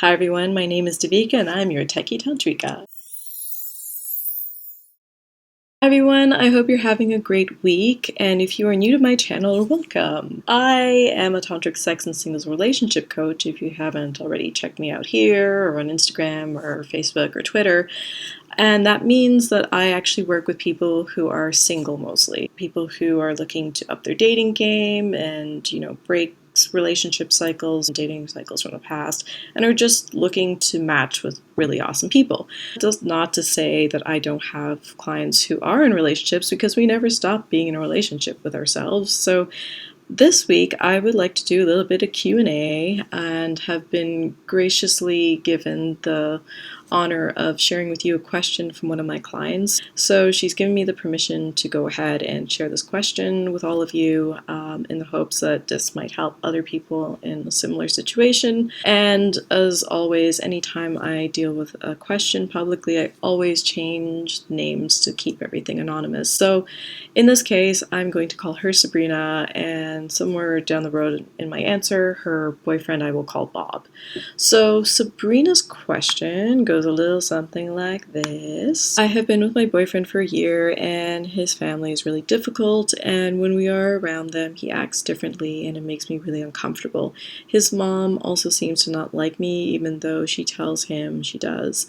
Hi everyone, my name is Devika and I'm your Techie Tantrika. Hi everyone, I hope you're having a great week, and if you are new to my channel, welcome. I am a tantric sex and singles relationship coach. If you haven't already checked me out here or on Instagram or Facebook or Twitter, and that means that I actually work with people who are single mostly, people who are looking to up their dating game and, break relationship cycles and dating cycles from the past, and are just looking to match with really awesome people. That's not to say that I don't have clients who are in relationships, because we never stop being in a relationship with ourselves. So this week, I would like to do a little bit of Q&A and have been graciously given the honor of sharing with you a question from one of my clients. So she's given me the permission to go ahead and share this question with all of you in the hopes that this might help other people in a similar situation. And as always, anytime I deal with a question publicly, I always change names to keep everything anonymous. So in this case, I'm going to call her Sabrina, and somewhere down the road in my answer, her boyfriend I will call Bob. So Sabrina's question goes a little something like this. I have been with my boyfriend for a year and his family is really difficult, and when we are around them he acts differently and it makes me really uncomfortable. His mom also seems to not like me even though she tells him she does.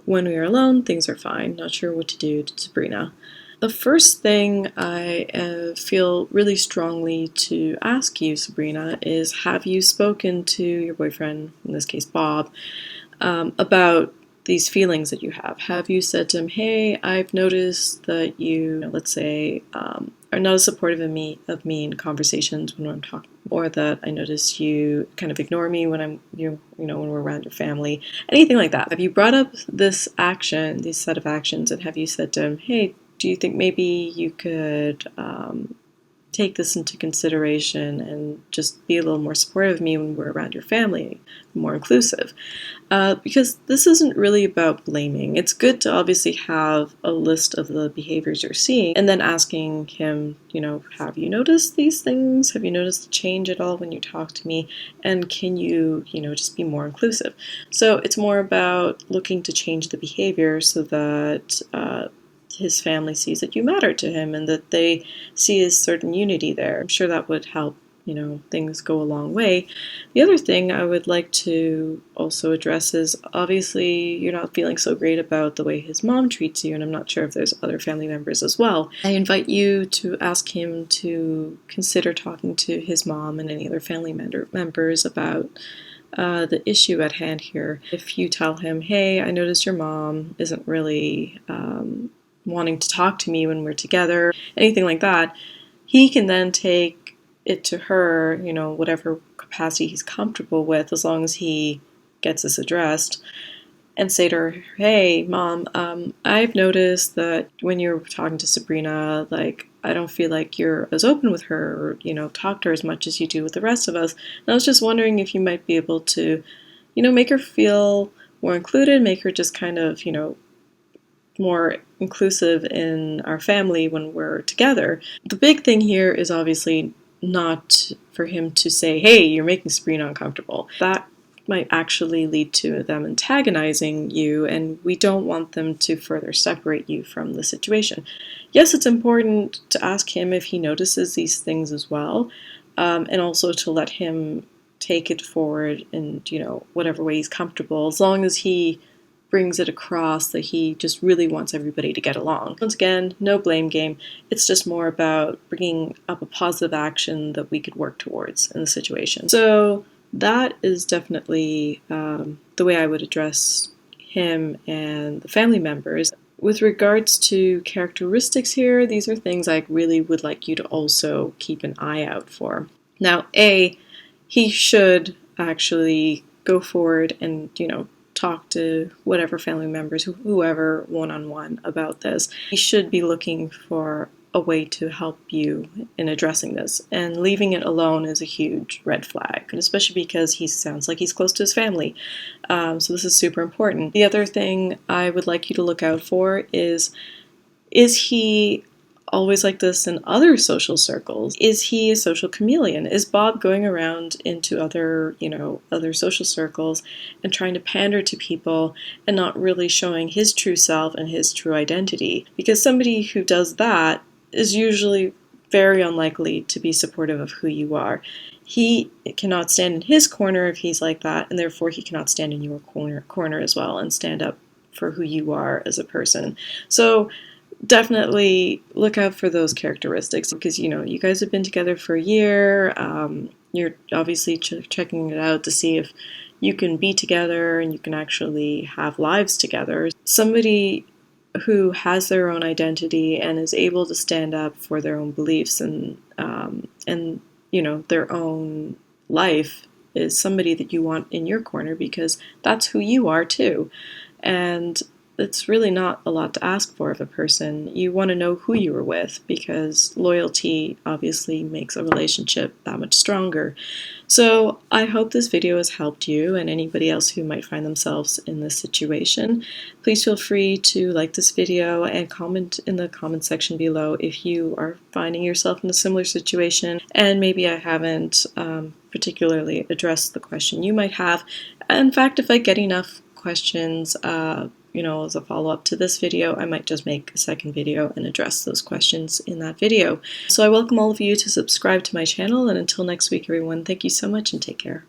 When we are alone, things are fine. Not sure what to do to Sabrina. The first thing I feel really strongly to ask you, Sabrina, is have you spoken to your boyfriend, in this case Bob, about these feelings that you have? Have you said to him, hey, I've noticed that you, let's say, are not as supportive of me in conversations when I'm talking, or that I notice you kind of ignore me when I'm, when we're around your family, anything like that. Have you brought up this action, these set of actions, and have you said to him, hey, do you think maybe you could take this into consideration and just be a little more supportive of me when we're around your family, more inclusive? Because this isn't really about blaming. It's good to obviously have a list of the behaviors you're seeing and then asking him, have you noticed these things? Have you noticed the change at all when you talk to me? And can you, just be more inclusive? So it's more about looking to change the behavior so that his family sees that you matter to him and that they see a certain unity there. I'm sure that would help, things go a long way. The other thing I would like to also address is obviously you're not feeling so great about the way his mom treats you, and I'm not sure if there's other family members as well. I invite you to ask him to consider talking to his mom and any other family members about the issue at hand here. If you tell him, hey, I noticed your mom isn't really wanting to talk to me when we're together, anything like that, he can then take it to her, whatever capacity he's comfortable with, as long as he gets this addressed, and say to her, hey, Mom, I've noticed that when you're talking to Sabrina, I don't feel like you're as open with her or, talk to her as much as you do with the rest of us. And I was just wondering if you might be able to, make her feel more included, make her just kind of, more inclusive in our family when we're together. The big thing here is obviously not for him to say, hey, you're making Sabrina uncomfortable. That might actually lead to them antagonizing you, and we don't want them to further separate you from the situation. Yes, it's important to ask him if he notices these things as well, and also to let him take it forward in, whatever way he's comfortable, as long as he brings it across that he just really wants everybody to get along. Once again, no blame game. It's just more about bringing up a positive action that we could work towards in the situation. So that is definitely the way I would address him and the family members. With regards to characteristics here, these are things I really would like you to also keep an eye out for. Now, he should actually go forward and, talk to whatever family members, whoever, one-on-one about this. He should be looking for a way to help you in addressing this, and leaving it alone is a huge red flag, and especially because he sounds like he's close to his family. So this is super important. The other thing I would like you to look out for is he always like this in other social circles? Is he a social chameleon? Is Bob going around into other, other social circles and trying to pander to people and not really showing his true self and his true identity? Because somebody who does that is usually very unlikely to be supportive of who you are. He cannot stand in his corner if he's like that, and therefore he cannot stand in your corner as well and stand up for who you are as a person. So definitely look out for those characteristics, because you guys have been together for a year. You're obviously checking it out to see if you can be together and you can actually have lives together. Somebody who has their own identity and is able to stand up for their own beliefs and their own life is somebody that you want in your corner, because that's who you are too. And it's really not a lot to ask for of a person. You want to know who you were with, because loyalty obviously makes a relationship that much stronger. So I hope this video has helped you and anybody else who might find themselves in this situation. Please feel free to like this video and comment in the comment section below if you are finding yourself in a similar situation, and maybe I haven't particularly addressed the question you might have. In fact, if I get enough questions as a follow-up to this video, I might just make a second video and address those questions in that video. So I welcome all of you to subscribe to my channel, and until next week, everyone, thank you so much and take care.